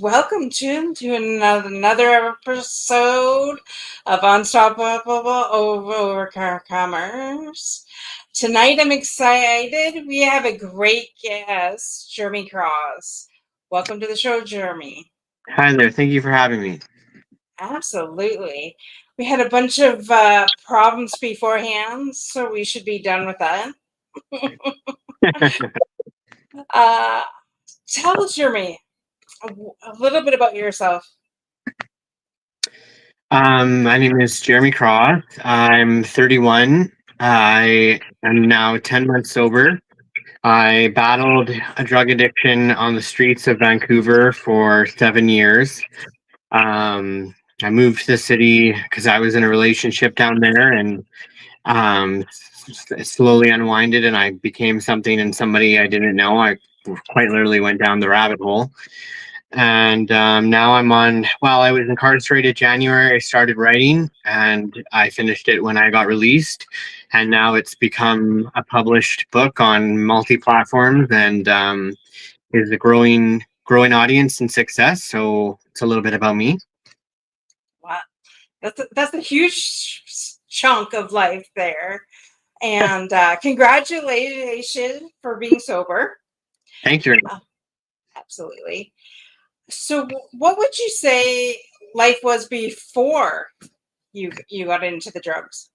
welcome to another episode of Unstoppable Overcomers. Tonight I'm excited. We have a great guest, Jeremy Cross. Welcome to the show, Jeremy. Hi there. Thank you for having me. Absolutely. We had a bunch of problems beforehand, so we should be done with that. uh, Tell us, Jeremy, a little bit about yourself. My name is Jeremy Cross. I'm 31. I am now 10 months sober. I battled a drug addiction on the streets of Vancouver for 7 years. I moved to the city because I was in a relationship down there and slowly unwinded, and I became something and somebody I didn't know. I quite literally went down the rabbit hole. And now well, I was incarcerated January. I started writing and I finished it when I got released. And now it's become a published book on multi-platforms and is a growing audience and success. So it's a little bit about me. Wow. That's a huge chunk of life there. And congratulations for being sober. Thank you. Absolutely. So, what would you say life was before you got into the drugs?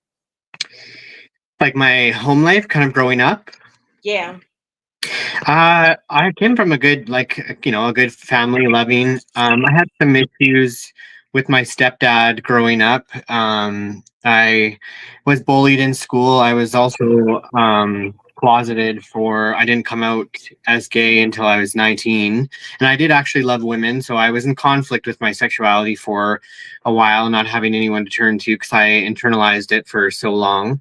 Like my home life, kind of growing up. Yeah. I came from a good, a good family, loving. I had some issues with my stepdad growing up. I was bullied in school. I was also closeted I didn't come out as gay until I was 19. And I did actually love women. So I was in conflict with my sexuality for a while, not having anyone to turn to because I internalized it for so long.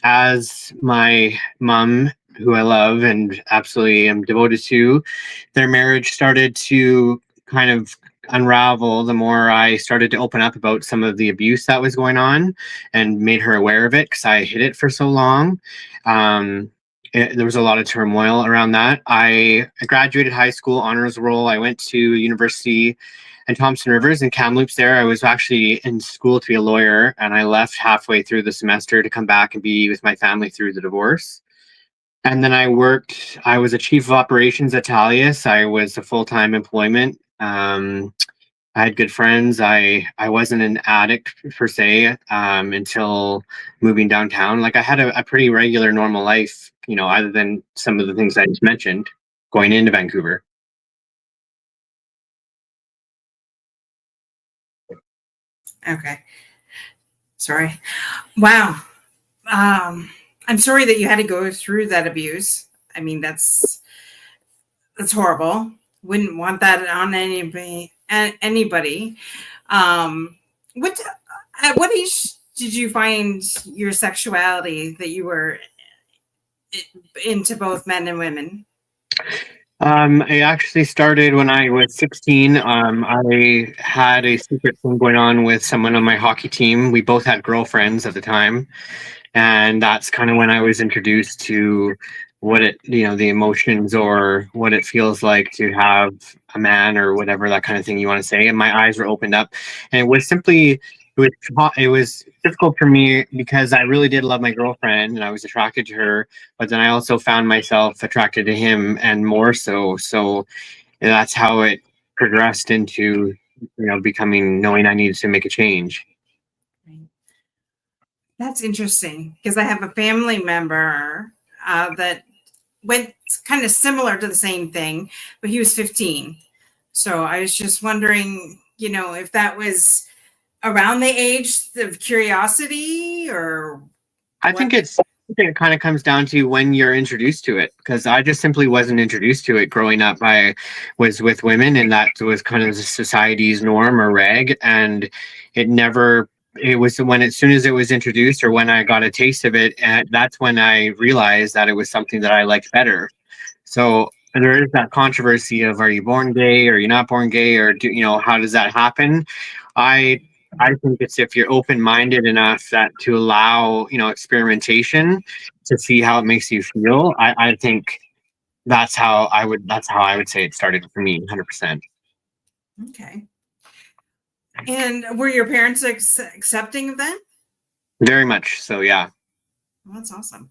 As my mom, who I love and absolutely am devoted to, their marriage started to kind of unravel the more I started to open up about some of the abuse that was going on and made her aware of it because I hid it for so long. There was a lot of turmoil around that. I graduated high school honors roll. I went to university and Thompson Rivers and Kamloops there. I was actually in school to be a lawyer, and I left halfway through the semester to come back and be with my family through the divorce. And then I was a chief of operations at Talius. I was a full-time employment. I had good friends. I wasn't an addict per se until moving downtown. Like I had a pretty regular, normal life, other than some of the things I just mentioned going into Vancouver. Okay. Sorry. Wow. I'm sorry that you had to go through that abuse. I mean, that's horrible. Wouldn't want that on anybody. What at what age did you find your sexuality that you were into both men and women? I actually started when I was 16. I had a secret thing going on with someone on my hockey team. We both had girlfriends at the time. And that's kind of when I was introduced to the emotions or what it feels like to have a man or whatever, that kind of thing you want to say. And my eyes were opened up. And it was difficult for me because I really did love my girlfriend and I was attracted to her, but then I also found myself attracted to him and more so. So that's how it progressed into, knowing I needed to make a change. That's interesting because I have a family member that went kind of similar to the same thing, but he was 15. So I was just wondering, if that was around the age of curiosity or I think it kind of comes down to when you're introduced to it, because I just simply wasn't introduced to it growing up. I was with women, and that was kind of the society's norm or rag, and it was as soon as it was introduced or when I got a taste of it, and that's when I realized that it was something that I liked better. So there is that controversy of, are you born gay or are you not born gay, or how does that happen? I think it's if you're open-minded enough that to allow, experimentation to see how it makes you feel. I think that's how I would say it started for me, 100%. Okay. And were your parents accepting of that? Very much so, yeah. Well, that's awesome.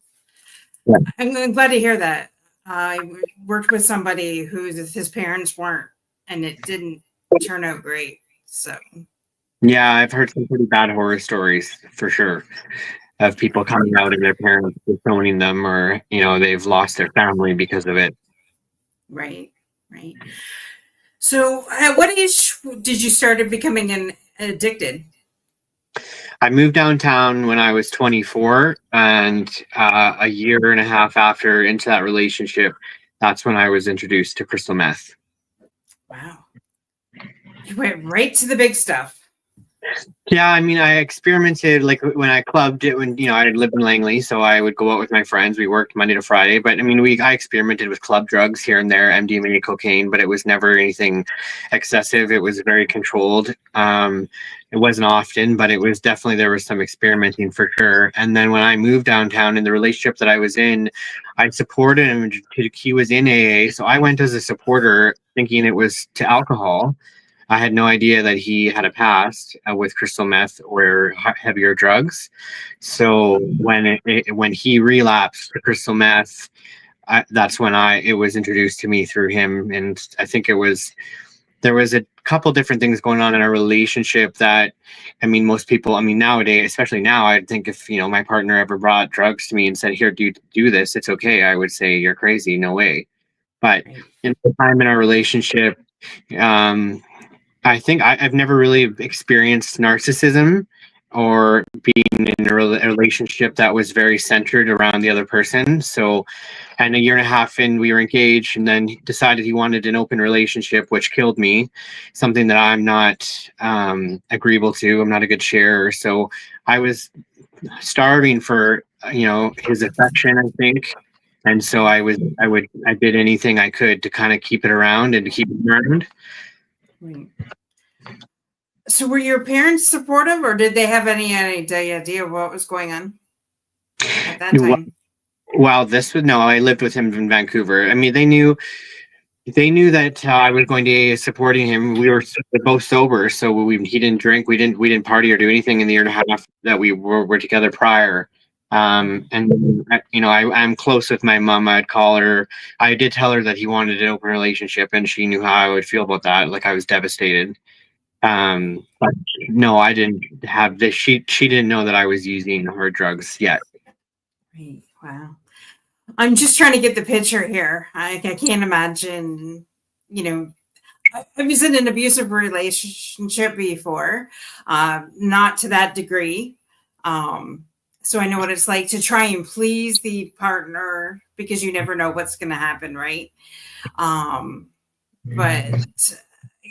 Yeah. I'm glad to hear that. I worked with somebody his parents weren't, and it didn't turn out great. So, Yeah, I've heard some pretty bad horror stories for sure of people coming out and their parents disowning them, or they've lost their family because of it. right, right. So, at what age did you start becoming addicted? I moved downtown when I was 24, and a year and a half after into that relationship, that's when I was introduced to crystal meth. Wow. You went right to the big stuff. Yeah, I mean, I experimented like when I clubbed it when I had lived in Langley, so I would go out with my friends. We worked Monday to Friday, but I mean, I experimented with club drugs here and there, MDMA, cocaine, but it was never anything excessive. It was very controlled. It wasn't often, but it was definitely there was some experimenting for sure. And then when I moved downtown in the relationship that I was in, I supported him. He was in AA, so I went as a supporter, thinking it was to alcohol. I had no idea that he had a past with crystal meth or heavier drugs. So when he relapsed to crystal meth, that's when it was introduced to me through him. And I think there was a couple different things going on in our relationship that, I mean, most people, I mean, nowadays, especially now, I'd think if my partner ever brought drugs to me and said, "Here, do this, it's okay," I would say, "You're crazy, no way." But in the time in our relationship, um, I think I've never really experienced narcissism or being in a relationship that was very centered around the other person. So, and a year and a half in, we were engaged, and then he decided he wanted an open relationship, which killed me. Something that I'm not agreeable to. I'm not a good sharer. So I was starving for his affection, I think. And so I did anything I could to kind of keep it around and to keep it around. Right. So were your parents supportive, or did they have any idea what was going on at that time? Well, no, I lived with him in Vancouver. I mean, they knew that I was going to supporting him. We were both sober, so he didn't drink, we didn't party or do anything in the year and a half that we were together prior. And I'm close with my mom. I'd call her. I did tell her that he wanted an open relationship, and she knew how I would feel about that. Like, I was devastated. But no, I didn't have this. She didn't know that I was using her drugs yet. Right. Wow. I'm just trying to get the picture here. I can't imagine, I was in an abusive relationship before, not to that degree. So I know what it's like to try and please the partner because you never know what's going to happen, right? But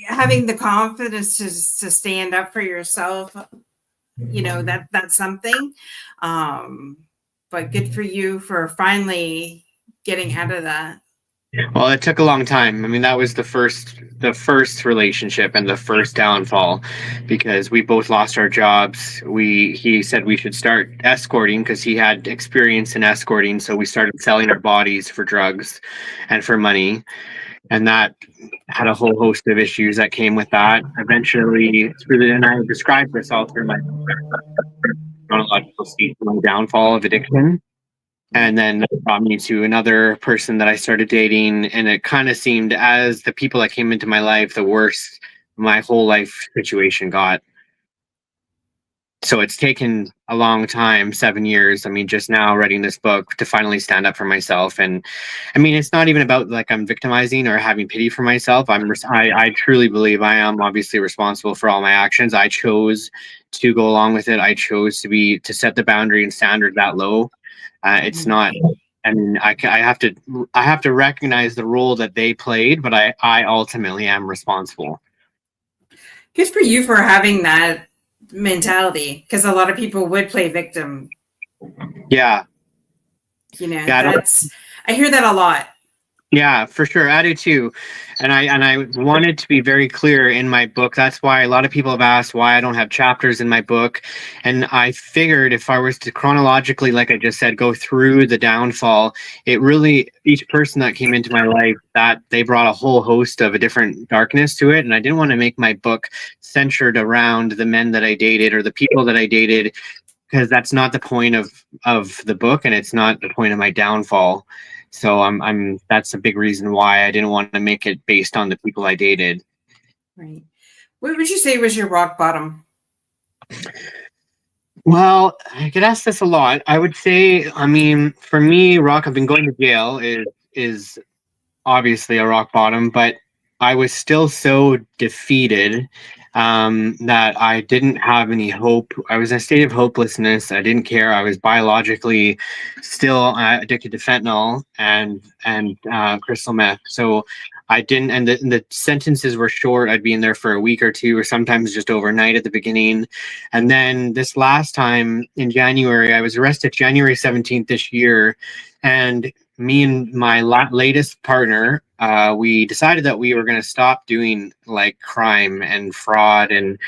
having the confidence to stand up for yourself, that's something. But good for you for finally getting out of that. Well, it took a long time. I mean, that was the first relationship and the first downfall, because we both lost our jobs. He said we should start escorting because he had experience in escorting. So we started selling our bodies for drugs and for money. And that had a whole host of issues that came with that. Eventually, and I described this all through my chronological stage, my downfall of addiction. And then that brought me to another person that I started dating. And it kind of seemed, as the people that came into my life, the worse my whole life situation got. So it's taken a long time, 7 years. I mean, just now writing this book to finally stand up for myself. And I mean, it's not even about like I'm victimizing or having pity for myself. I truly believe I am obviously responsible for all my actions. I chose to go along with it. I chose to set the boundary and standard that low. It's not. I mean, I have to recognize the role that they played, but I ultimately am responsible. Good for you for having that mentality, because a lot of people would play victim. Yeah. I hear that a lot. Yeah, for sure. I do too. And I wanted to be very clear in my book. That's why a lot of people have asked why I don't have chapters in my book. And I figured if I was to chronologically, like I just said, go through the downfall, it really, each person that came into my life, that they brought a whole host of a different darkness to it. And I didn't want to make my book centered around the men that I dated or the people that I dated, because that's not the point of the book, and it's not the point of my downfall. So I'm that's a big reason why I didn't want to make it based on the people I dated. Right. What would you say was your rock bottom? Well, I get asked this a lot. I would say, I mean, for me, I've been going to jail is obviously a rock bottom, but I was still so defeated that I didn't have any hope. I was in a state of hopelessness. I didn't care. I was biologically still addicted to fentanyl and crystal meth. So I didn't, and the sentences were short. I'd be in there for a week or two, or sometimes just overnight at the beginning. And then this last time in January, I was arrested January 17th this year, and me and my latest partner, we decided that we were going to stop doing like crime and fraud, and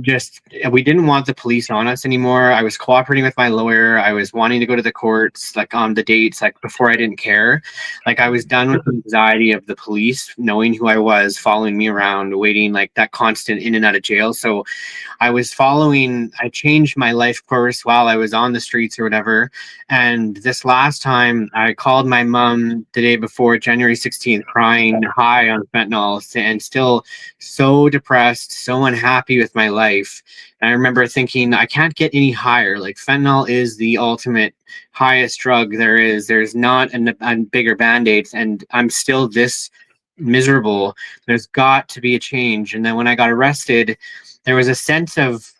just we didn't want the police on us anymore. I was cooperating with my lawyer. I was wanting to go to the courts, like on the dates, like before I didn't care. Like I was done with the anxiety of the police knowing who I was, following me around, waiting, like that constant in and out of jail. So I changed my life course while I was on the streets or whatever. And this last time I called my mom the day before, January 16th, crying high on fentanyl and still so depressed, so unhappy with my life. And I remember thinking, I can't get any higher. Like fentanyl is the ultimate highest drug there is. There's not a bigger band-aids, and I'm still this miserable. There's got to be a change. And then when I got arrested, there was a sense of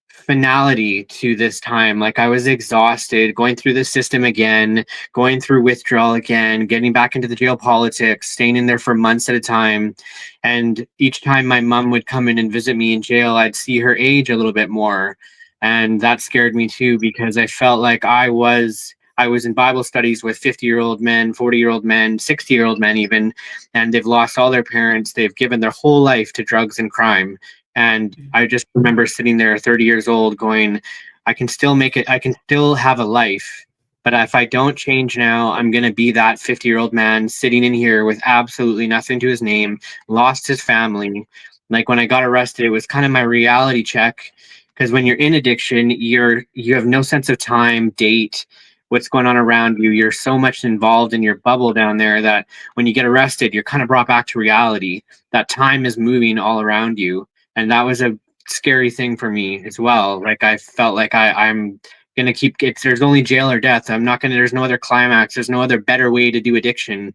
finality to this time. Like I was exhausted, going through the system again, going through withdrawal again, getting back into the jail politics, staying in there for months at a time. And each time my mom would come in and visit me in jail, I'd see her age a little bit more. And that scared me too, because I felt like I was in Bible studies with 50-year-old men, 40-year-old men, 60-year-old men even, and they've lost all their parents. They've given their whole life to drugs and crime. And I just remember sitting there 30 years old going, I can still make it. I can still have a life. But if I don't change now, I'm going to be that 50-year-old man sitting in here with absolutely nothing to his name, lost his family. Like when I got arrested, it was kind of my reality check. Because when you're in addiction, you have no sense of time, date, what's going on around you. You're so much involved in your bubble down there that when you get arrested, you're kind of brought back to reality. That time is moving all around you. And that was a scary thing for me as well. Like I felt like I'm gonna keep it. There's only jail or death. I'm not gonna. There's no other climax. There's no other better way to do addiction,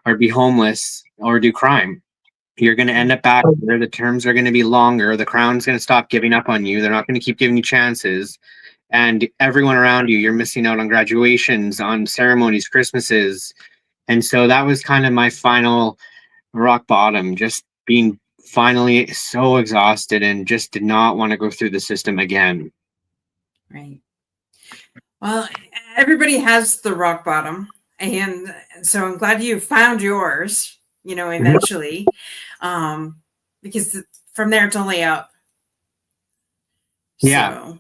or be homeless, or do crime. You're gonna end up back there. The terms are gonna be longer. The Crown's gonna stop giving up on you. They're not gonna keep giving you chances. And everyone around you, you're missing out on graduations, on ceremonies, Christmases. And so that was kind of my final rock bottom, just being finally so exhausted and just did not want to go through the system again. Right. Well, everybody has the rock bottom. And so I'm glad you found yours, eventually, because from there it's only up. Yeah, So.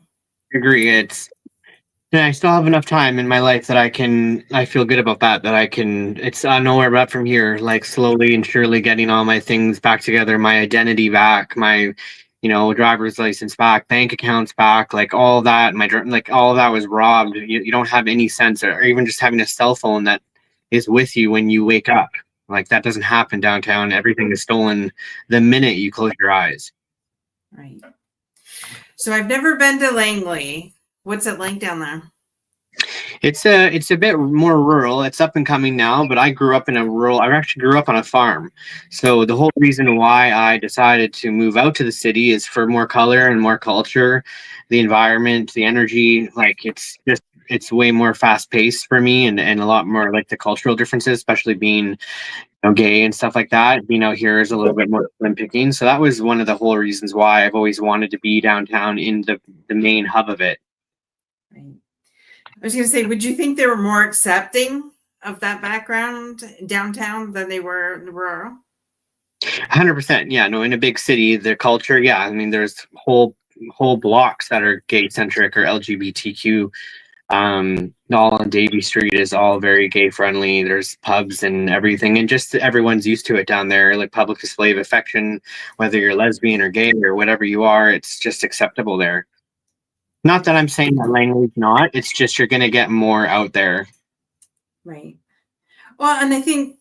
I agree. I still have enough time in my life that I feel good about that it's nowhere but from here, like slowly and surely getting all my things back together, my identity back, my, driver's license back, bank accounts back, like all that, like all of that was robbed. You don't have any sense, or even just having a cell phone that is with you when you wake up. Like that doesn't happen downtown. Everything is stolen the minute you close your eyes. Right. So I've never been to Langley. What's it like down there? It's a bit more rural. It's up and coming now, but I actually grew up on a farm. So the whole reason why I decided to move out to the city is for more color and more culture, the environment, the energy. Like it's way more fast paced for me, and a lot more like the cultural differences, especially being gay and stuff like that. Here is a little bit more slim picking. So that was one of the whole reasons why I've always wanted to be downtown in the main hub of it. Right. I was going to say, would you think they were more accepting of that background downtown than they were rural? 100%. Yeah, no, in a big city, the culture, yeah, I mean, there's whole blocks that are gay centric or LGBTQ. All on Davie Street is all very gay friendly. There's pubs and everything, and just everyone's used to it down there. Like public display of affection, whether you're lesbian or gay or whatever you are, it's just acceptable there. Not that I'm saying that Langley's not. It's just you're gonna get more out there. Right. Well, and I think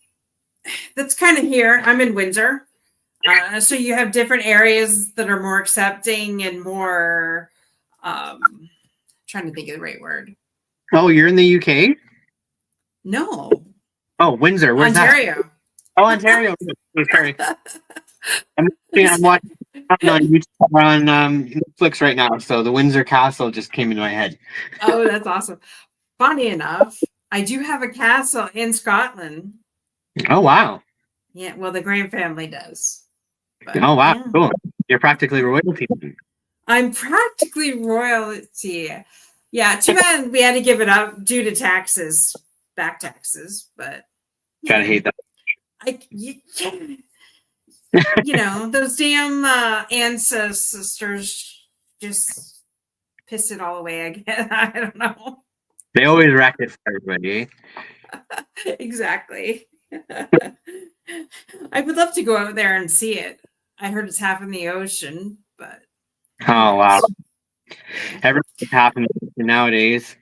that's kind of here. I'm in Windsor. So you have different areas that are more accepting and more, trying to think of the right word. Oh, you're in the UK? No. Oh, Windsor. Where's Ontario. that? Oh, Ontario. Sorry. I'm watching on YouTube on Netflix right now. So the Windsor Castle just came into my head. Oh, that's awesome. Funny enough, I do have a castle in Scotland. Oh, wow. Yeah, well, the Graham family does. But, oh, wow. Yeah. Cool. You're practically royalty. I'm practically royalty. Yeah, too bad we had to give it up due to taxes, back taxes, but gotta hate that. You know, those damn ancestors just piss it all away again. I don't know. They always rack it for everybody. Exactly. I would love to go out there and see it. I heard it's half in the ocean, but oh wow. Everything's happening nowadays.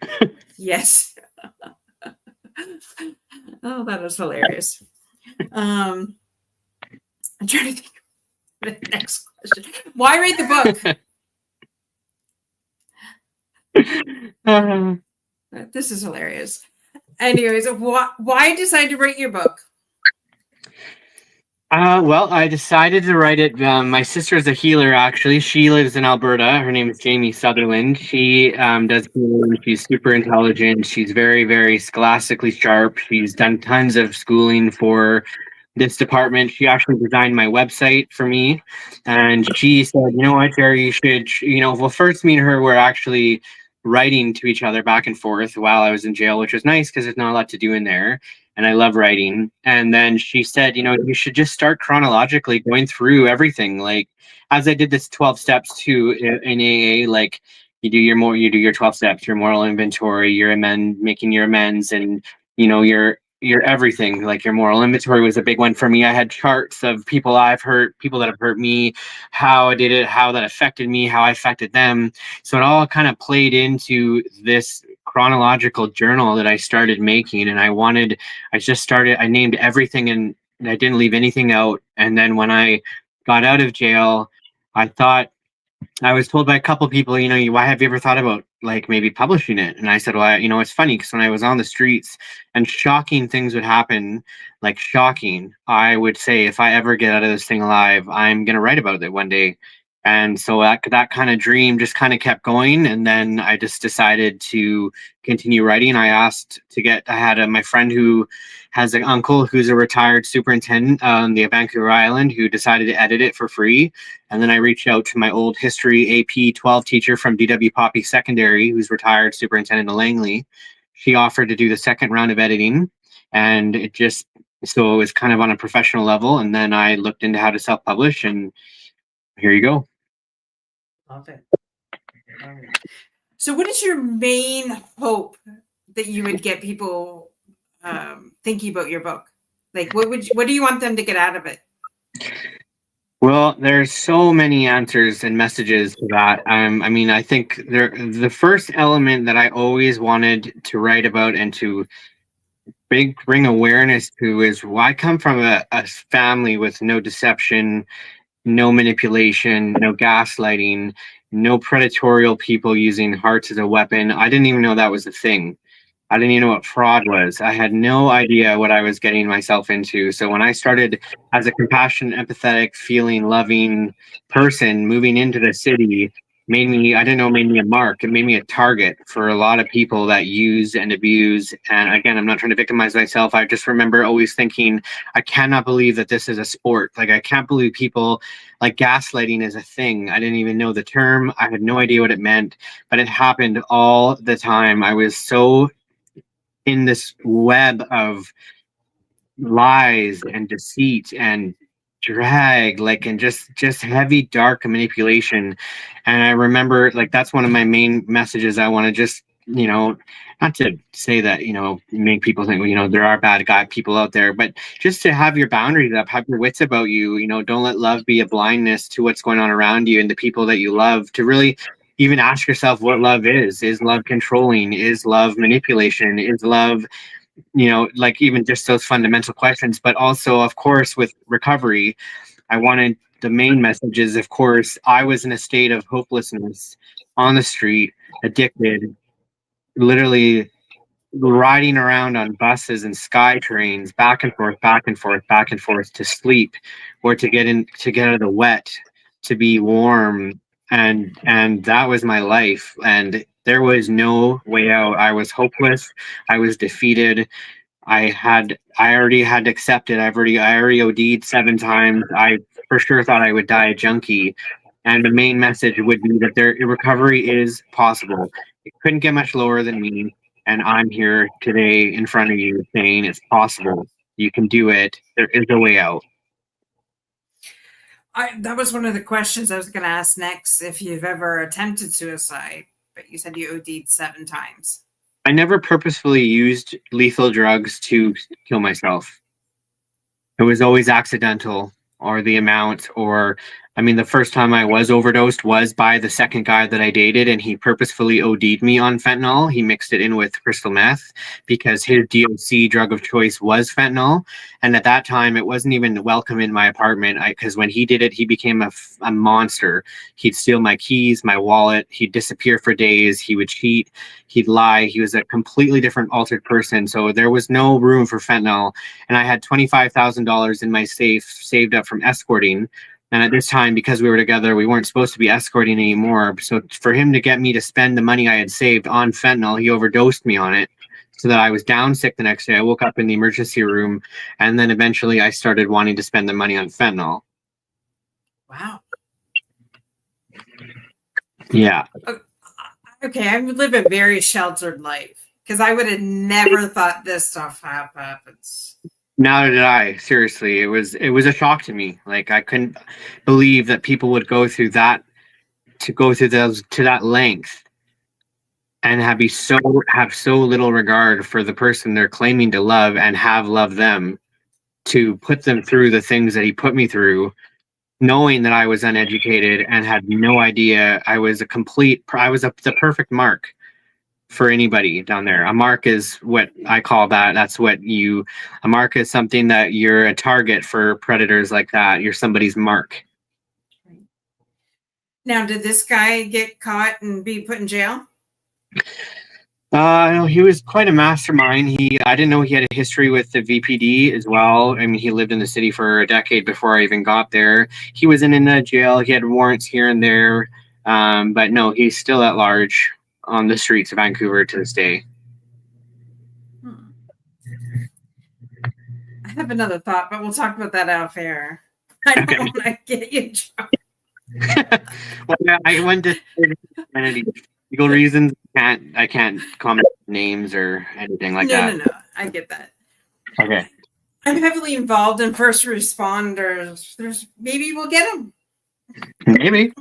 Yes. Oh, that was hilarious. I'm trying to think of the next question. Why write the book? This is hilarious. Anyways, why decide to write your book? Well, I decided to write it. My sister is a healer, actually. She lives in Alberta. Her name is Jamie Sutherland. She does healing. She's super intelligent. She's very, very scholastically sharp. She's done tons of schooling for this department. She actually designed my website for me. And she said, you know what, Jerry, you should, well, first me and her were actually writing to each other back and forth while I was in jail, which was nice because there's not a lot to do in there. And I love writing. And then she said, you should just start chronologically going through everything. Like, as I did this 12 steps too in AA, like you do your 12 steps, your moral inventory, making your amends, and your everything. Like your moral inventory was a big one for me. I had charts of people I've hurt, people that have hurt me, how I did it, how that affected me, how I affected them. So it all kind of played into this chronological journal that I started making. And I named everything and I didn't leave anything out. And then when I got out of jail, I was told by a couple people, why have you ever thought about like maybe publishing it? And I said, well, it's funny because when I was on the streets and shocking things would happen, like shocking, I would say, if I ever get out of this thing alive, I'm going to write about it one day. And so that kind of dream just kind of kept going. And then I just decided to continue writing. I had my friend who has an uncle who's a retired superintendent on the Vancouver Island who decided to edit it for free. And then I reached out to my old history AP 12 teacher from D.W. Poppy Secondary, who's retired superintendent of Langley. She offered to do the second round of editing. And so it was kind of on a professional level. And then I looked into how to self-publish, and here you go. Love it. So what is your main hope that you would get people thinking about your book? Like what do you want them to get out of it? Well, there's so many answers and messages to that. I think the first element that I always wanted to write about and to bring awareness to is, well, I come from a family with no deception, no manipulation, no gaslighting, no predatorial people using hearts as a weapon. I didn't even know that was a thing. I didn't even know what fraud was. I had no idea what I was getting myself into. So when I started as a compassionate, empathetic, feeling, loving person moving into the city, made me a mark. It made me a target for a lot of people that use and abuse. And again, I'm not trying to victimize myself. I just remember always thinking, I cannot believe that this is a sport. Like, I can't believe people like gaslighting is a thing. I didn't even know the term. I had no idea what it meant, but it happened all the time. I was so in this web of lies and deceit and drag, like, and just heavy dark manipulation. And I remember, like, that's one of my main messages. I want to just, not to say that, make people think, there are bad guy people out there, but just to have your boundaries up, have your wits about you. Don't let love be a blindness to what's going on around you and the people that you love. To really even ask yourself what love is love controlling, is love manipulation, is love, like, even just those fundamental questions. But also, of course, with recovery, I wanted, the main message is, of course, I was in a state of hopelessness, on the street, addicted, literally riding around on buses and sky trains, back and forth, back and forth, back and forth, to sleep or to get out of the wet, to be warm. And that was my life, and there was no way out. I was hopeless, I was defeated. I already had accepted. I already OD'd 7 times. I for sure thought I would die a junkie. And the main message would be that recovery is possible. It couldn't get much lower than me. And I'm here today in front of you saying it's possible. You can do it. There is a way out. That was one of the questions I was going to ask next, if you've ever attempted suicide, but you said you OD'd 7 times. I never purposefully used lethal drugs to kill myself. It was always accidental, or the amount, or the first time I was overdosed was by the second guy that I dated, and he purposefully OD'd me on fentanyl. He mixed it in with crystal meth because his DOC drug of choice was fentanyl. And at that time, it wasn't even welcome in my apartment, because when he did it, he became a monster. He'd steal my keys, my wallet. He'd disappear for days. He would cheat. He'd lie. He was a completely different, altered person. So there was no room for fentanyl. And I had $25,000 in my safe saved up from escorting. And at this time, because we were together, we weren't supposed to be escorting anymore. So for him to get me to spend the money I had saved on fentanyl, he overdosed me on it, so that I was down sick the next day. I woke up in the emergency room, and then eventually I started wanting to spend the money on fentanyl. Wow. Yeah. Okay, I live a very sheltered life, because I would have never thought this stuff happens. Neither did I. Seriously, it was a shock to me. Like, I couldn't believe that people would go through that, to that length, and have so little regard for the person they're claiming to love and have loved them, to put them through the things that he put me through, knowing that I was uneducated and had no idea. I was the perfect mark for anybody down there. A mark is what I call that. A mark is something that you're a target for predators like that. You're somebody's mark. Now, did this guy get caught and be put in jail? No, he was quite a mastermind. I didn't know he had a history with the VPD as well. He lived in the city for a decade before I even got there. He was in a jail. He had warrants here and there. But no, he's still at large on the streets of Vancouver to this day. I have another thought, but we'll talk about that off air. I don't want to get you in trouble. Well, I went to legal reasons. I can't comment names or anything like that. No. I get that. Okay. I'm heavily involved in first responders. Maybe we'll get them. Maybe.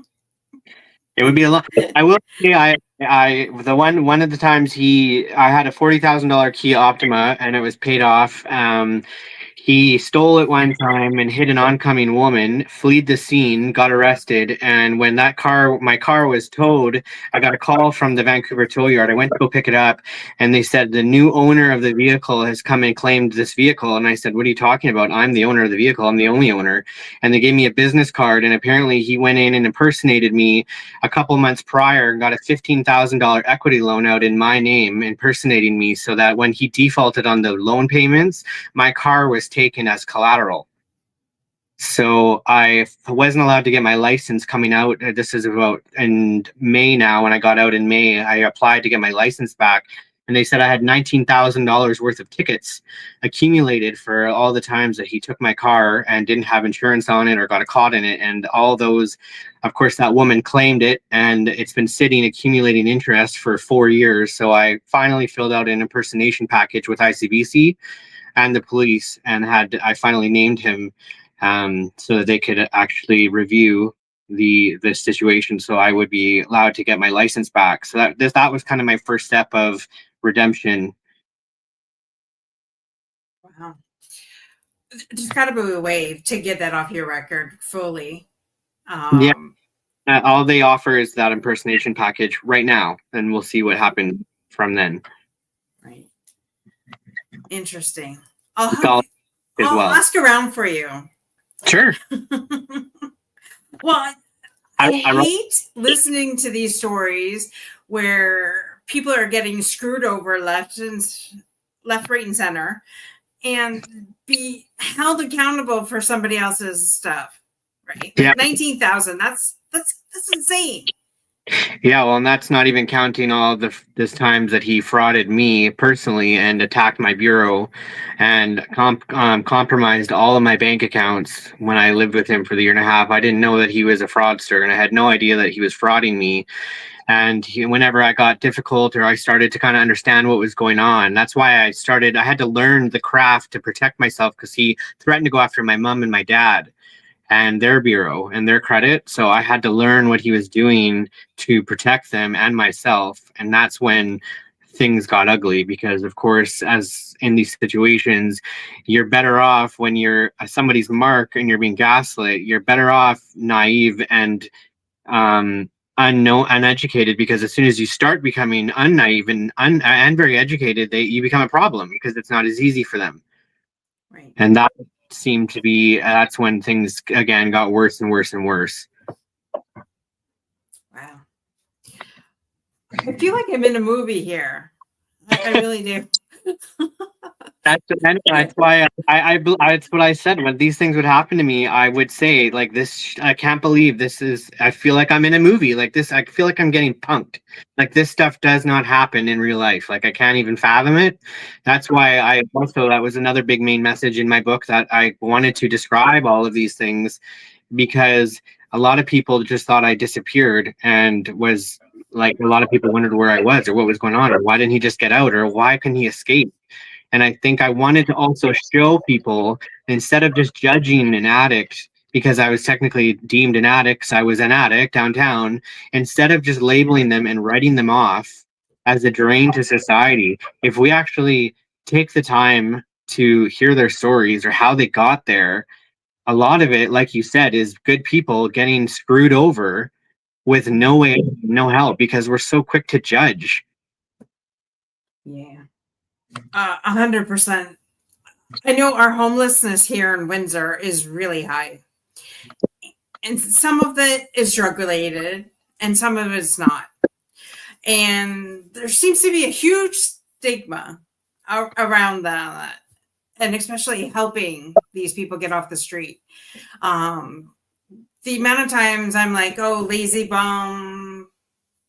It would be a lot. I will say, one of the times I had a $40,000 Kia Optima, and it was paid off. He stole it one time and hit an oncoming woman, fled the scene, got arrested. And when my car was towed, I got a call from the Vancouver tow yard. I went to go pick it up, and they said the new owner of the vehicle has come and claimed this vehicle. And I said, "What are you talking about? I'm the owner of the vehicle. I'm the only owner." And they gave me a business card, and apparently he went in and impersonated me a couple months prior and got a $15,000 equity loan out in my name, impersonating me, so that when he defaulted on the loan payments, my car was taken as collateral. So I wasn't allowed to get my license coming out. This is about in May now. When I got out in May, I applied to get my license back. And they said I had $19,000 worth of tickets accumulated for all the times that he took my car and didn't have insurance on it or got caught in it. And all those, of course, that woman claimed it, and it's been sitting accumulating interest for 4 years. So I finally filled out an impersonation package with ICBC and the police, and I finally named him so that they could actually review the situation, so I would be allowed to get my license back. So that was kind of my first step of redemption. Wow. Just got to be a way to get that off your record fully. Yeah. All they offer is that impersonation package right now, and we'll see what happens from then. Right. Interesting. I'll ask around for you. Sure. Well, I hate listening to these stories where people are getting screwed over left, right, and center, and be held accountable for somebody else's stuff. Right? Yeah. 19,000. That's insane. Yeah, well, and that's not even counting all this times that he frauded me personally and attacked my bureau and compromised all of my bank accounts when I lived with him for the 1.5 years. I didn't know that he was a fraudster, and I had no idea that he was frauding me. And whenever I got difficult or I started to kind of understand what was going on, that's why I had to learn the craft to protect myself, because he threatened to go after my mom and my dad and their bureau and their credit. So I had to learn what he was doing to protect them and myself. And that's when things got ugly, because of course, as in these situations, you're better off when you're somebody's mark and you're being gaslit. You're better off naive and uneducated, because as soon as you start becoming unnaive and very educated, you become a problem, because it's not as easy for them. Right. And that seemed to be, that's when things again got worse and worse and worse. Wow. I feel like I'm in a movie here. I really do. That's why that's what I said. When these things would happen to me, I would say, like, this, I can't believe this is, I feel like I'm in a movie. Like this, I feel like I'm getting punked. Like, this stuff does not happen in real life. Like, I can't even fathom it. That's why that was another big main message in my book, that I wanted to describe all of these things, because a lot of people just thought I disappeared, and was like, a lot of people wondered where I was or what was going on, or why didn't he just get out, or why couldn't he escape? And I think I wanted to also show people, instead of just judging an addict because I was technically deemed an addict, because I was an addict downtown, instead of just labeling them and writing them off as a drain to society, if we actually take the time to hear their stories or how they got there, a lot of it, like you said, is good people getting screwed over with no way, no help, because we're so quick to judge. Yeah. 100%. I know our homelessness here in Windsor is really high, and some of it is drug related and some of it's not. And there seems to be a huge stigma around that, and especially helping these people get off the street. The amount of times I'm like, oh, lazy bum,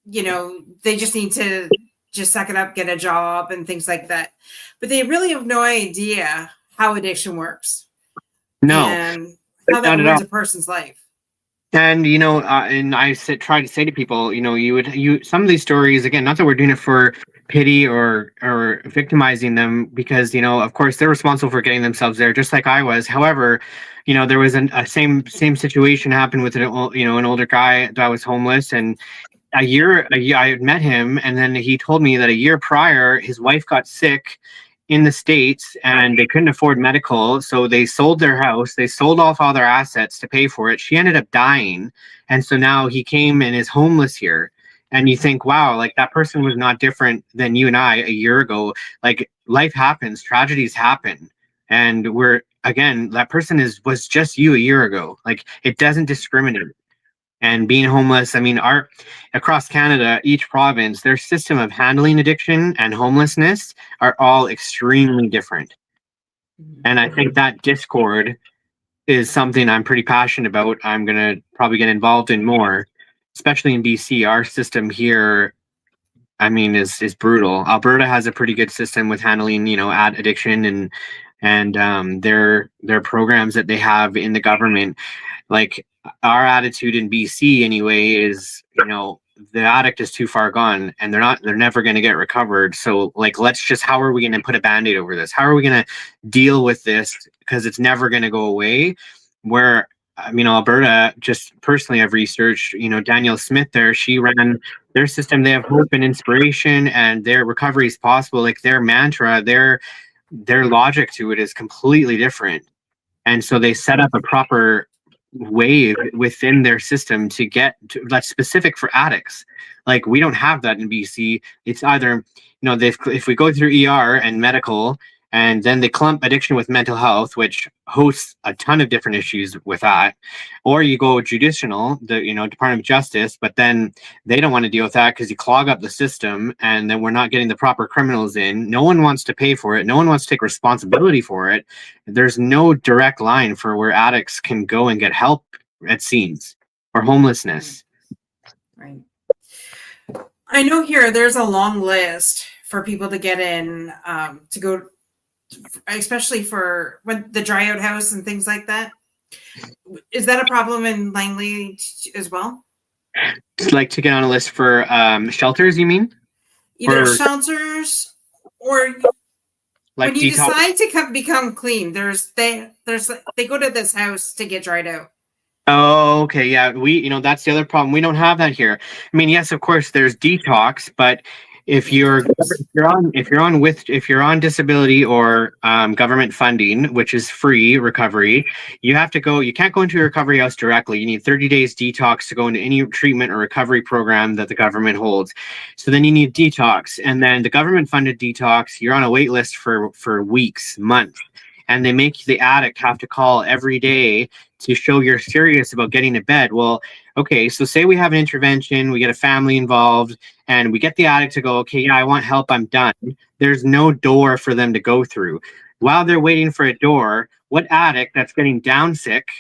they just need to just suck it up, get a job, and things like that. But they really have no idea how addiction works. No, and how that ruins a person's life. And and I try to say to people, some of these stories, again, not that we're doing it for pity or victimizing them, because of course they're responsible for getting themselves there, just like I was. However, there was a same situation happened with an older guy that was homeless, and a year I had met him, and then he told me that a year prior his wife got sick in the States and they couldn't afford medical, so they sold their house, they sold off all their assets to pay for it. She ended up dying, and so now he came and is homeless here. And you think, wow, like, that person was not different than you and I a year ago. Like, life happens, tragedies happen, and that person was just you a year ago. Like, it doesn't discriminate. And being homeless, I mean, across Canada, each province, their system of handling addiction and homelessness are all extremely different. And I think that discord is something I'm pretty passionate about. I'm going to probably get involved in more, especially in BC. Our system here, I mean, is brutal. Alberta has a pretty good system with handling, addiction and their programs that they have in the government. Like our attitude in BC anyway is, the addict is too far gone and they're never going to get recovered. So like, how are we going to put a band-aid over this? How are we going to deal with this? Because it's never going to go away. Where, Alberta, just personally, I've researched, Danielle Smith there, she ran their system. They have hope and inspiration and their recovery is possible. Like their mantra, their logic to it is completely different. And so they set up a proper way within their system to get to, that's specific for addicts. Like we don't have that in BC. It's either, if we go through ER and medical, and then they clump addiction with mental health, which hosts a ton of different issues with that, or you go judicial, the Department of Justice, but then they don't want to deal with that because you clog up the system, and then we're not getting the proper criminals in. No one wants to pay for it. No one wants to take responsibility for it. There's no direct line for where addicts can go and get help, it seems, or homelessness. Right. I know here there's a long list for people to get in, to go, especially for when the dry out house and things like that. Is that a problem in Langley as well? Like to get on a list for shelters, you mean? Either shelters or like when you decide to become clean, they go to this house to get dried out. Oh, okay. Yeah. That's the other problem. We don't have that here. I mean, yes, of course there's detox, but if you're on disability or government funding, which is free recovery, you can't go into a recovery house directly. You need 30 days detox to go into any treatment or recovery program that the government holds. So then you need detox, and then the government funded detox, you're on a wait list for weeks, months, and they make the addict have to call every day to show you're serious about getting to bed. Well, okay, so say we have an intervention, we get a family involved, and we get the addict to go, okay, yeah, I want help, I'm done. There's no door for them to go through. While they're waiting for a door, what addict that's getting down sick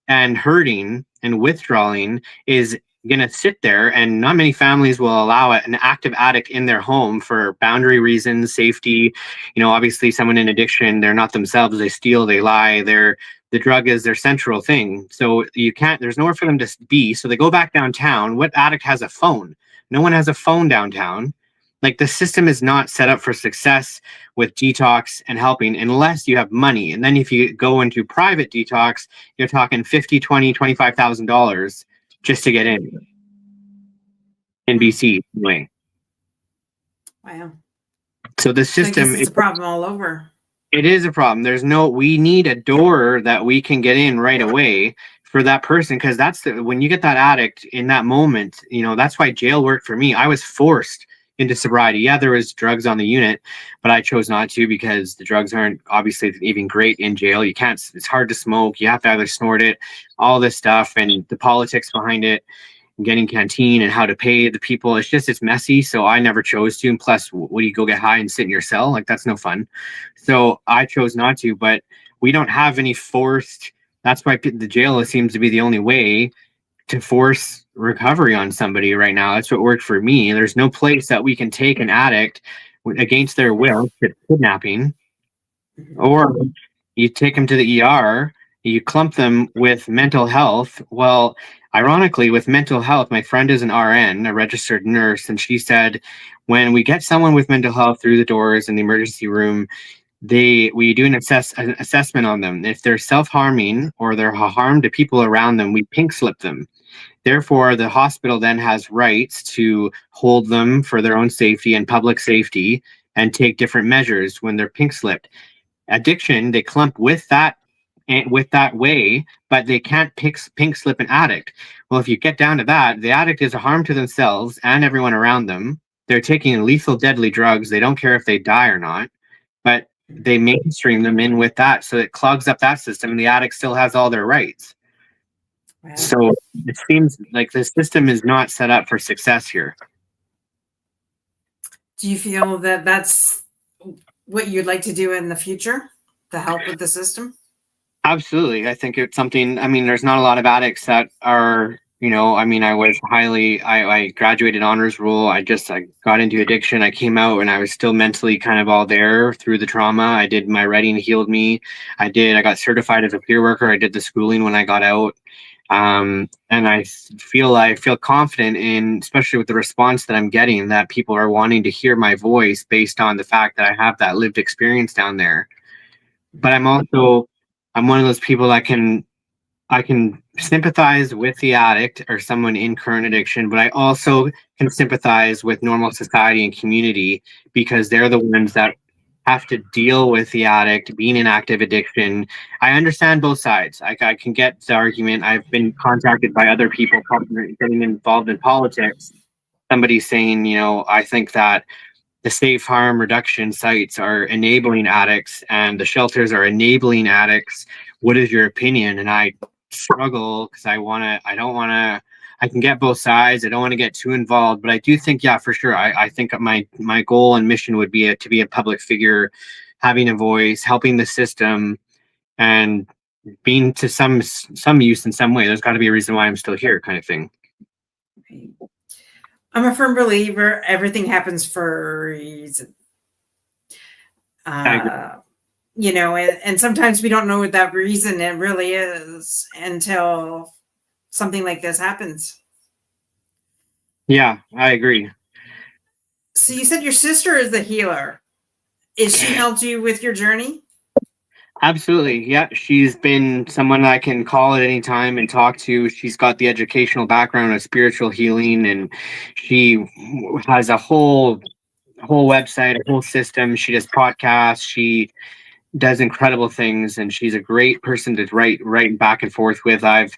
and hurting and withdrawing is going to sit there? And not many families will allow an active addict in their home for boundary reasons, safety. Obviously someone in addiction, they're not themselves, they steal, they lie, the drug is their central thing. So there's nowhere for them to be. So they go back downtown. What addict has a phone? No one has a phone downtown. Like the system is not set up for success with detox and helping unless you have money. And then if you go into private detox, you're talking $50,000, $20,000, $25,000 just to get in BC anyway. Wow. So the system is a problem all over. It is a problem. We need a door that we can get in right away for that person, because when you get that addict in that moment, that's why jail worked for me. I was forced into sobriety. Yeah, there was drugs on the unit, but I chose not to because the drugs aren't obviously even great in jail. It's hard to smoke. You have to either snort it, all this stuff, and the politics behind it, getting canteen and how to pay the people. It's messy. So I never chose to. And plus, what do you go get high and sit in your cell? Like, that's no fun. So I chose not to, but we don't have any forced. That's why the jail seems to be the only way to force recovery on somebody right now. That's what worked for me. There's no place that we can take an addict against their will to kidnapping, or you take them to the ER, you clump them with mental health. Well, ironically, with mental health, my friend is an RN, a registered nurse, and she said when we get someone with mental health through the doors in the emergency room, we do an assessment on them. If they're self-harming or they're harm to people around them, we pink slip them. Therefore, the hospital then has rights to hold them for their own safety and public safety and take different measures when they're pink slipped. Addiction, they clump with that way, but they can't pink slip an addict. Well, if you get down to that, the addict is a harm to themselves and everyone around them. They're taking lethal, deadly drugs. They don't care if they die or not, but they mainstream them in with that, so it clogs up that system, and the addict still has all their rights. Wow. So it seems like the system is not set up for success here. Do you feel that that's what you'd like to do in the future to help with the system? Absolutely. I think it's something, there's not a lot of addicts that are I mean, I graduated honors roll. I got into addiction. I came out and I was still mentally kind of all there through the trauma. I did my writing healed me. I got certified as a peer worker. I did the schooling when I got out. And I feel confident in, especially with the response that I'm getting, that people are wanting to hear my voice based on the fact that I have that lived experience down there. But I'm one of those people that I can sympathize with the addict or someone in current addiction, but I also can sympathize with normal society and community because they're the ones that have to deal with the addict being in active addiction. I understand both sides. I can get the argument. I've been contacted by other people getting involved in politics. Somebody saying, I think that the safe harm reduction sites are enabling addicts and the shelters are enabling addicts. What is your opinion? And I struggle because I can get both sides. I don't want to get too involved, but I do think, yeah, for sure. I think my goal and mission would be to be a public figure, having a voice, helping the system, and being to some use in some way. There's got to be a reason why I'm still here, kind of thing. I'm a firm believer everything happens for a reason. And sometimes we don't know what that reason it really is until something like this happens. Yeah, I agree. So you said your sister is the healer. Is she helped you with your journey? Absolutely. Yeah. She's been someone I can call at any time and talk to. She's got the educational background of spiritual healing, and she has a whole website, a whole system. She does podcasts. She does incredible things, and she's a great person to write back and forth with. I've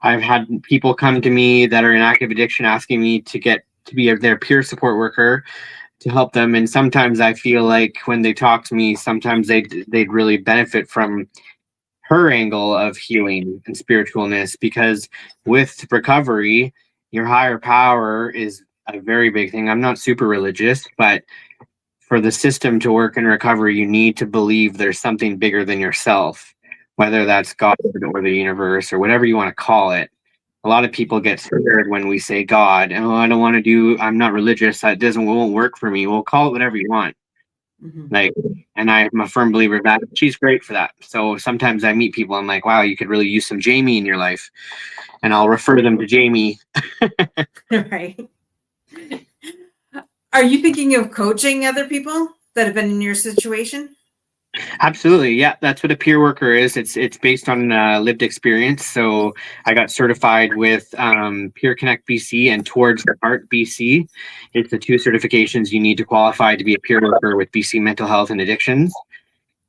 had people come to me that are in active addiction asking me to be their peer support worker to help them. And sometimes I feel like when they talk to me, sometimes they'd really benefit from her angle of healing and spiritualness, because with recovery, your higher power is a very big thing. I'm not super religious, but for the system to work in recovery, you need to believe there's something bigger than yourself, whether that's God or the universe or whatever you want to call it. A lot of people get scared when we say God. Oh, I'm not religious. Won't work for me. Well, call it whatever you want. Mm-hmm. And I'm a firm believer that she's great for that. So sometimes I meet people, I'm like, wow, you could really use some Jamie in your life. And I'll refer them to Jamie. Right. Are you thinking of coaching other people that have been in your situation? Absolutely. Yeah, that's what a peer worker is. It's based on lived experience. So I got certified with Peer Connect BC and Towards the Heart BC. It's the two certifications you need to qualify to be a peer worker with BC Mental Health and Addictions.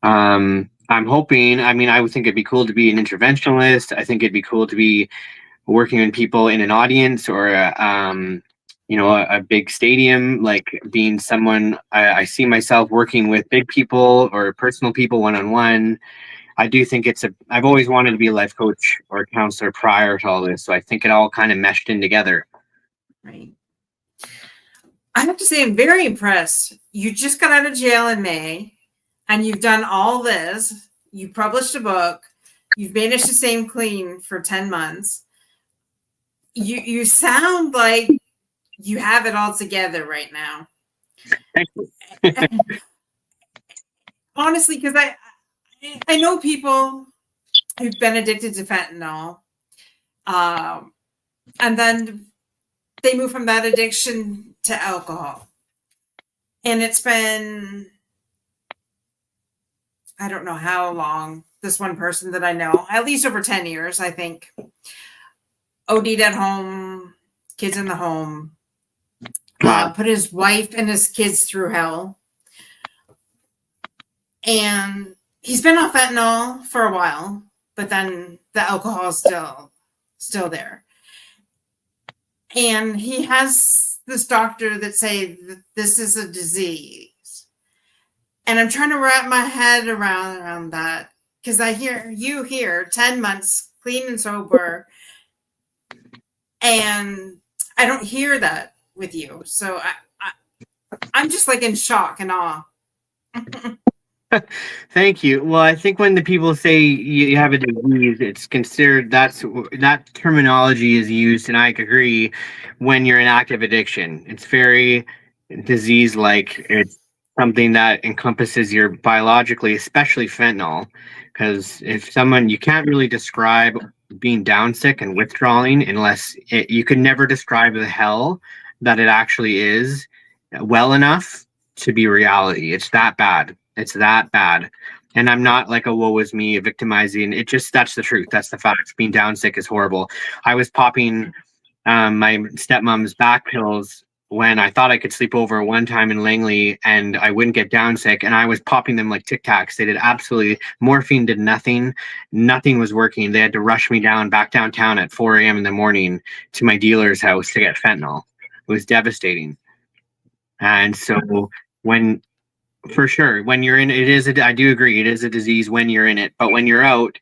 I'm hoping, I would think it'd be cool to be an interventionalist. I think it'd be cool to be working with people in an audience or a big stadium, like being someone I see myself working with big people or personal people one-on-one. I do think I've always wanted to be a life coach or a counselor prior to all this. So I think it all kind of meshed in together. Right. I have to say, I'm very impressed. You just got out of jail in May and you've done all this. You published a book. You've managed to stay clean for 10 months. You sound like you have it all together right now. Thank you. Honestly, because I know people who've been addicted to fentanyl, and then they move from that addiction to alcohol. And it's been, I don't know how long, this one person that I know, at least over 10 years, I think, OD'd at home, kids in the home, put his wife and his kids through hell. And he's been on fentanyl for a while, but then the alcohol is still there. And he has this doctor that say that this is a disease. And I'm trying to wrap my head around that, because I hear you here 10 months clean and sober, and I don't hear that with you. So I'm just like in shock and awe. Thank you. Well, I think when the people say you have a disease, it's considered that terminology is used, and I agree. When you're in active addiction, it's very disease-like. It's something that encompasses your biologically, especially fentanyl. Because if someone you can't really describe being down sick and withdrawing you could never describe the hell that it actually is well enough to be reality. It's that bad. It's that bad. And I'm not like a woe is me, a victimizing. That's the truth. That's the facts. Being down sick is horrible. I was popping my stepmom's back pills when I thought I could sleep over one time in Langley and I wouldn't get down sick. And I was popping them like Tic Tacs. They did absolutely, morphine did nothing. Nothing was working. They had to rush me back downtown at 4 a.m. in the morning to my dealer's house to get fentanyl. It was devastating. And so when for sure, when you're in I do agree, it is a disease when you're in it. But when you're out,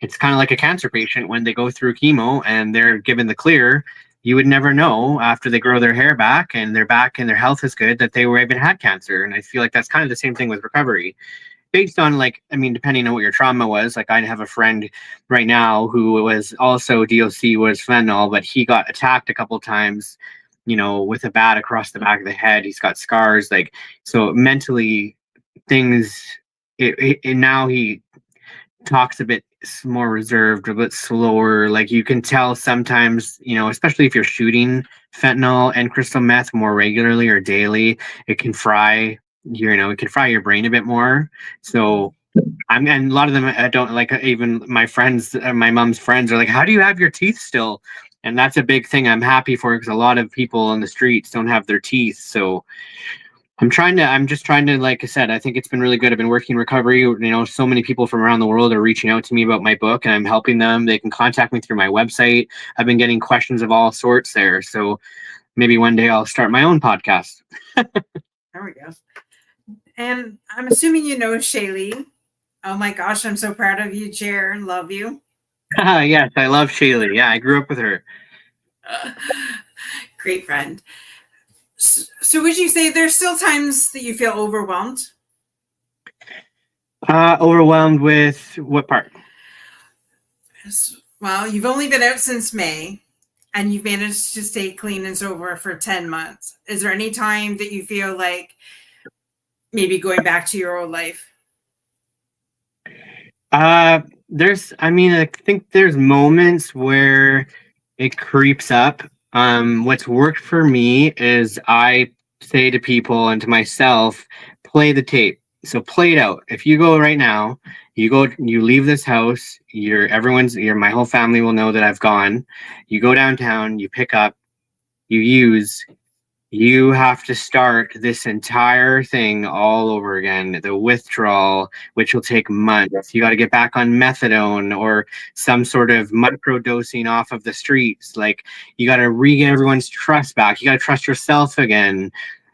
it's kind of like a cancer patient when they go through chemo and they're given the clear. You would never know after they grow their hair back and they're back and their health is good that they were even had cancer. And I feel like that's kind of the same thing with recovery. Based on depending on what your trauma was, like I have a friend right now who was also DOC was fentanyl, but he got attacked a couple times, with a bat across the back of the head. He's got scars, so mentally things, now he talks a bit more reserved, a bit slower. Like you can tell sometimes, especially if you're shooting fentanyl and crystal meth more regularly or daily, it can fry your brain a bit more. So and a lot of them don't like, even my friends, my mom's friends are like, how do you have your teeth still? And that's a big thing I'm happy for, because a lot of people on the streets don't have their teeth. So I'm just trying to, like I said, I think it's been really good. I've been working recovery. So many people from around the world are reaching out to me about my book and I'm helping them. They can contact me through my website. I've been getting questions of all sorts there. So maybe one day I'll start my own podcast. There we go. And I'm assuming you know Shaylee. Oh my gosh, I'm so proud of you, Jer. Love you. Yes, I love Shaylee. Yeah, I grew up with her. Great friend. So would you say there's still times that you feel overwhelmed? Overwhelmed with what part? Well, you've only been out since May and you've managed to stay clean and sober for 10 months. Is there any time that you feel like maybe going back to your old life? I think there's moments where it creeps up. What's worked for me is I say to people and to myself, play the tape. So play it out. If you go right now, you leave this house, my whole family will know that I've gone. You go downtown, you pick up, you have to start this entire thing all over again. The withdrawal, which will take months. You got to get back on methadone or some sort of microdosing off of the streets. Like you got to regain everyone's trust back. You got to trust yourself again.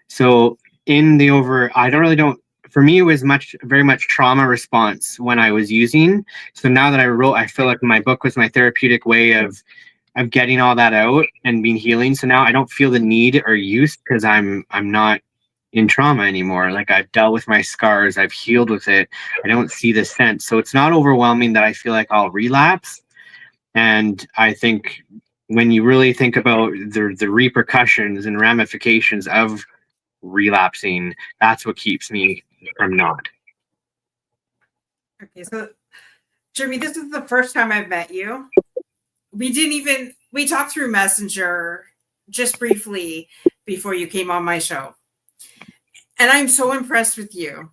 So for me, it was very much trauma response when I was using. So now that I feel like my book was my therapeutic way of getting all that out and being healing. So now I don't feel the need or use, because I'm not in trauma anymore. Like I've dealt with my scars, I've healed with it. I don't see the sense. So it's not overwhelming that I feel like I'll relapse. And I think when you really think about the repercussions and ramifications of relapsing, that's what keeps me from not. Okay, so Jeremy, this is the first time I've met you. We talked through Messenger just briefly before you came on my show. And I'm so impressed with you.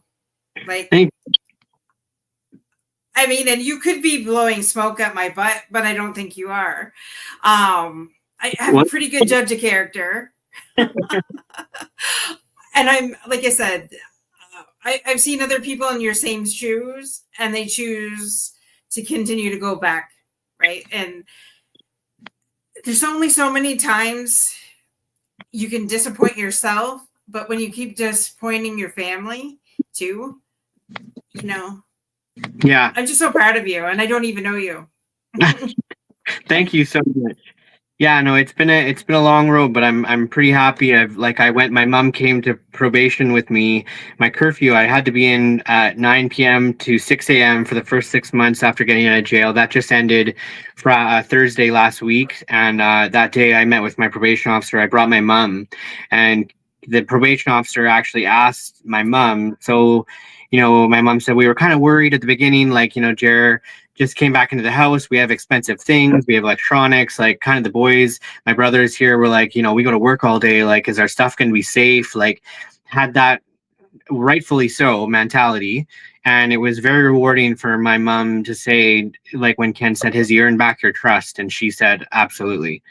And you could be blowing smoke at my butt, but I don't think you are. I have a pretty good judge of character. And I'm, like I said, I've seen other people in your same shoes and they choose to continue to go back, right? And there's only so many times you can disappoint yourself, but when you keep disappointing your family too, Yeah, I'm just so proud of you, and I don't even know you. Thank you so much. Yeah, no, it's been a long road, but I'm pretty happy. My mom came to probation with me. My curfew, I had to be in at 9 p.m. to 6 a.m. for the first 6 months after getting out of jail. That just ended Thursday last week, and that day I met with my probation officer. I brought my mom, and the probation officer actually asked my mom. So, my mom said we were kind of worried at the beginning, like, Jer just came back into the house. We have expensive things. We have electronics, like kind of the boys, my brothers here were like, we go to work all day. Like, is our stuff going to be safe? Like, had that rightfully so mentality. And it was very rewarding for my mom to say, like, when Ken said, "Has he earned back your trust?" And she said, "Absolutely."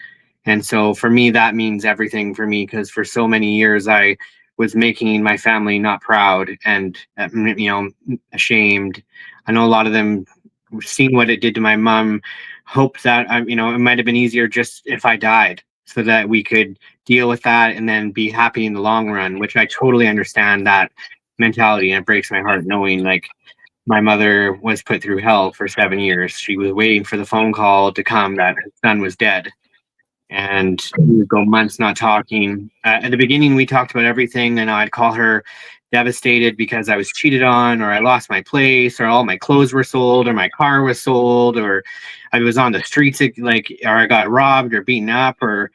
And so for me, that means everything for me, because for so many years, I was making my family not proud and, ashamed. I know a lot of them, seeing what it did to my mom, hoped that, it might have been easier just if I died, so that we could deal with that and then be happy in the long run, which I totally understand that mentality. And it breaks my heart knowing, like, my mother was put through hell for 7 years. She was waiting for the phone call to come that her son was dead, and we would go months not talking. At the beginning, we talked about everything, and I'd call her devastated because I was cheated on, or I lost my place, or all my clothes were sold, or my car was sold, or I was on the streets, like, or I got robbed or beaten up, or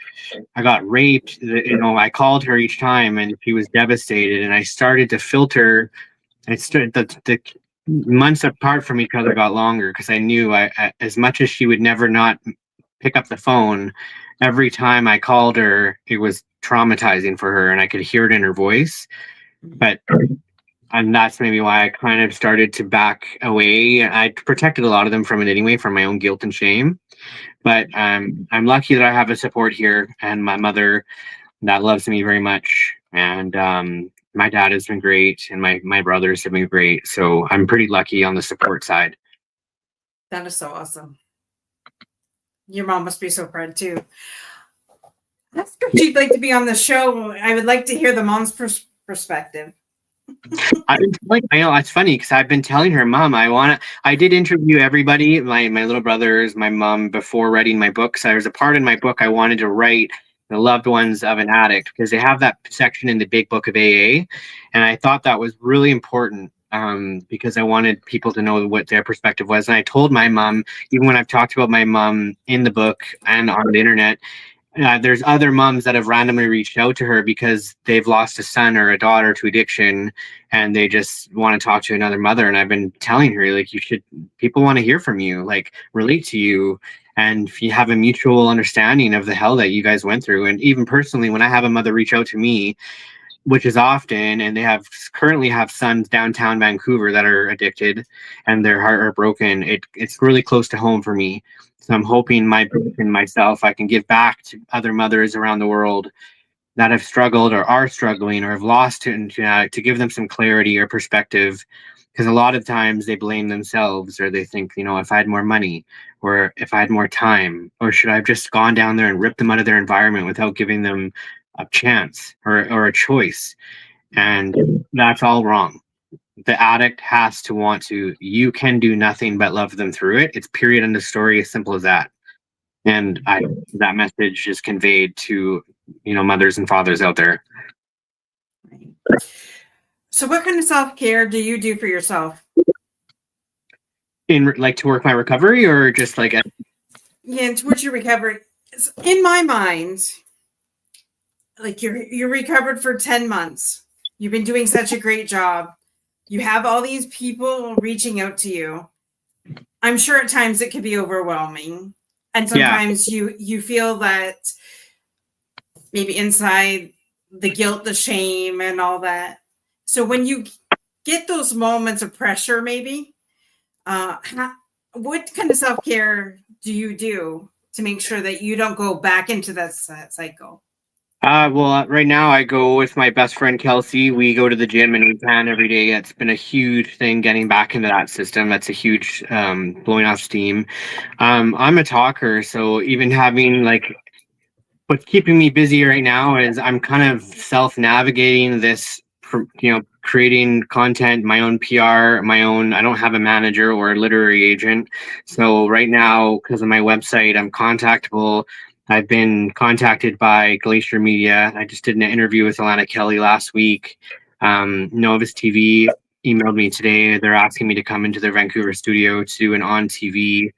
I got raped. I called her each time, and she was devastated. And I started to filter. I started the months apart from each other got longer, because I knew, as much as she would never not pick up the phone, every time I called her, it was traumatizing for her, and I could hear it in her voice. But and that's maybe why I kind of started to back away. I protected a lot of them from it anyway, from my own guilt and shame. But I'm lucky that I have a support here, and my mother that loves me very much, and my dad has been great, and my brothers have been great. So I'm pretty lucky on the support side. That is so awesome. Your mom must be so proud too. That's good. She'd like to be on the show. I would like to hear the mom's perspective. I know it's funny, because I've been telling her, "Mom, I did interview everybody, my little brothers, my mom, before writing my book. So there was a part in my book I wanted to write the loved ones of an addict, because they have that section in the big book of AA, and I thought that was really important, because I wanted people to know what their perspective was. And I told my mom, even when I've talked about my mom in the book and on the internet, there's other moms that have randomly reached out to her because they've lost a son or a daughter to addiction, and they just want to talk to another mother. And I've been telling her, like, people want to hear from you, like, relate to you, and if you have a mutual understanding of the hell that you guys went through. And even personally, when I have a mother reach out to me, which is often, and they currently have sons downtown Vancouver that are addicted and their heart are broken, it's really close to home for me. So I'm hoping my book and myself, I can give back to other mothers around the world that have struggled or are struggling or have lost it, and to give them some clarity or perspective. Because a lot of times they blame themselves, or they think, if I had more money, or if I had more time, or should I have just gone down there and ripped them out of their environment without giving them a chance or a choice. And that's all wrong. The addict has to want to. You can do nothing but love them through it. It's period, end of story, as simple as that. And that message is conveyed to mothers and fathers out there. So what kind of self-care do you do for yourself? In, like, to work my recovery, or just like Yeah, towards your recovery. In my mind, like, you're recovered for 10 months. You've been doing such a great job. You have all these people reaching out to you. I'm sure at times it can be overwhelming. And sometimes you feel that maybe inside, the guilt, the shame, and all that. So when you get those moments of pressure, maybe, what kind of self-care do you do to make sure that you don't go back into that cycle? Well, right now I go with my best friend Kelsey. We go to the gym and we plan every day. It's been a huge thing getting back into that system. That's a huge blowing off steam. I'm a talker, so even having, like, what's keeping me busy right now is I'm kind of self-navigating this, creating content, my own PR, I don't have a manager or a literary agent. So right now, because of my website, I'm contactable I've been contacted by Glacier Media. I just did an interview with Alana Kelly last week. Novus TV emailed me today. They're asking me to come into their Vancouver studio to do an on TV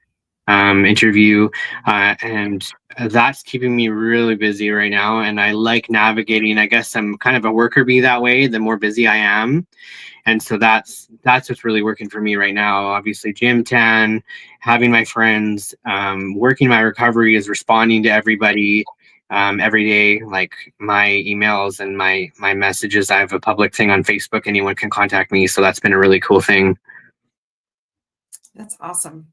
interview, and that's keeping me really busy right now. And I like navigating. I guess I'm kind of a worker bee that way. The more busy I am, and so that's what's really working for me right now. Obviously, gym tan, having my friends, working my recovery is responding to everybody every day, like my emails and my messages. I have a public thing on Facebook. Anyone can contact me, so that's been a really cool thing. That's awesome.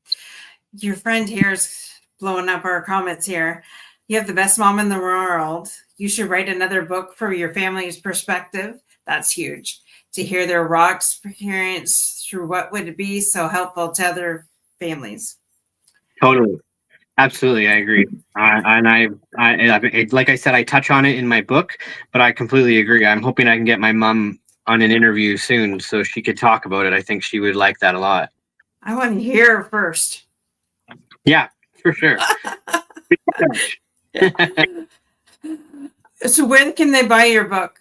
Your friend here is blowing up our comments here. You have the best mom in the world. You should write another book for your family's perspective. That's huge. To hear their raw experience through what would it be so helpful to other families. Totally. Absolutely. I agree. And I, like I said, I touch on it in my book, but I completely agree. I'm hoping I can get my mom on an interview soon so she could talk about it. I think she would like that a lot. I want to hear her first. Yeah, for sure. So when can they buy your book?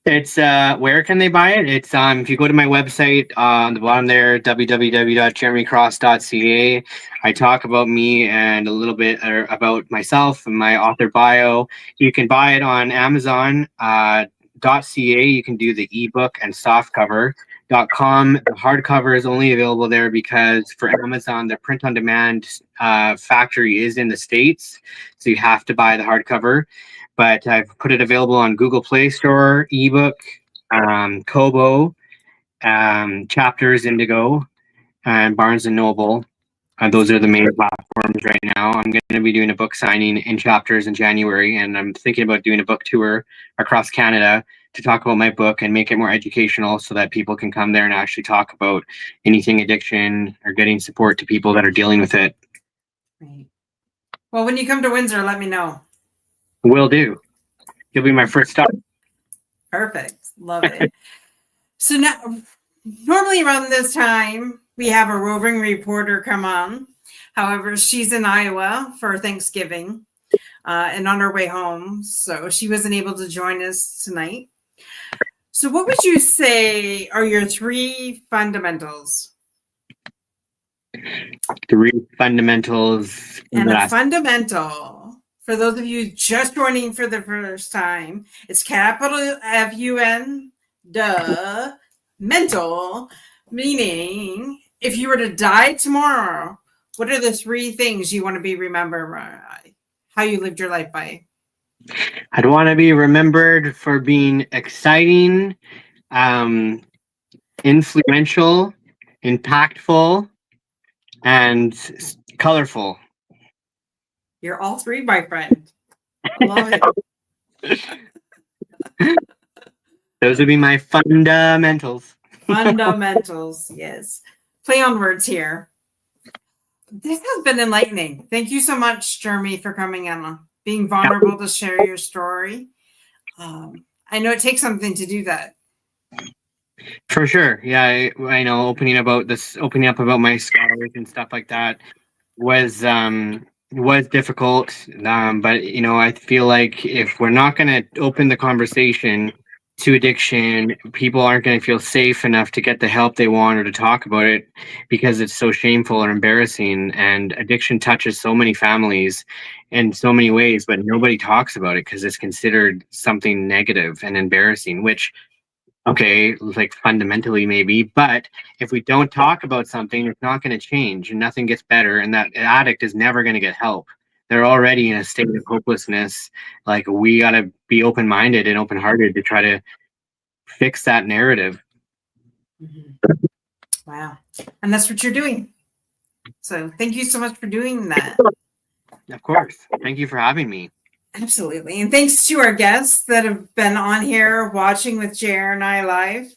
It's where can they buy it? It's if you go to my website on the bottom there, www.jeremycross.ca. I talk about me and a little bit about myself and my author bio. You can buy it on Amazon .ca. You can do the ebook and softcover.com. The hardcover is only available there because for Amazon, the print on demand factory is in the States, so you have to buy the hardcover. But I've put it available on Google Play Store, ebook, Kobo, Chapters, Indigo, and Barnes and Noble. Those are the main platforms right now. I'm going to be doing a book signing in Chapters in January, and I'm thinking about doing a book tour across Canada to talk about my book and make it more educational so that people can come there and actually talk about anything addiction or getting support to people that are dealing with it. Right. Well, when you come to Windsor, let me know. Will do. You'll be my first stop. Perfect. Love it. So now, normally around this time, we have a roving reporter come on. However, she's in Iowa for Thanksgiving and on her way home. So she wasn't able to join us tonight. So what would you say are your 3 fundamentals? 3 fundamentals. And a fundamental, for those of you just joining for the first time, it's capital F-U-N, mental, meaning if you were to die tomorrow, what are the 3 things you want to be remembered by? How you lived your life by? I'd want to be remembered for being exciting, influential, impactful, and colorful. You're all 3, my friend. I love it. Those would be my fundamentals. Fundamentals, yes. Play on words here. This has been enlightening. Thank you so much, Jeremy, for coming on, being vulnerable to share your story. I know it takes something to do that. For sure. Yeah, I know opening up about my scars and stuff like that was difficult. But you know, I feel like if we're not going to open the conversation to addiction, people aren't going to feel safe enough to get the help they want or to talk about it because it's so shameful or embarrassing. And addiction touches so many families in so many ways, but nobody talks about it because it's considered something negative and embarrassing, which, okay, like fundamentally maybe, but if we don't talk about something, it's not going to change and nothing gets better. And that addict is never going to get help. They're already in a state of hopelessness. Like, we got to be open-minded and open-hearted to try to fix that narrative. Mm-hmm. Wow. And that's what you're doing. So thank you so much for doing that. Of course. Thank you for having me. Absolutely. And thanks to our guests that have been on here watching with Jer and I live.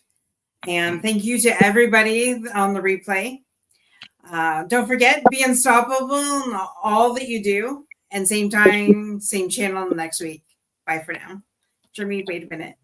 And thank you to everybody on the replay. Don't forget, be unstoppable in all that you do. And same time, same channel next week. Bye for now. Jeremy, wait a minute.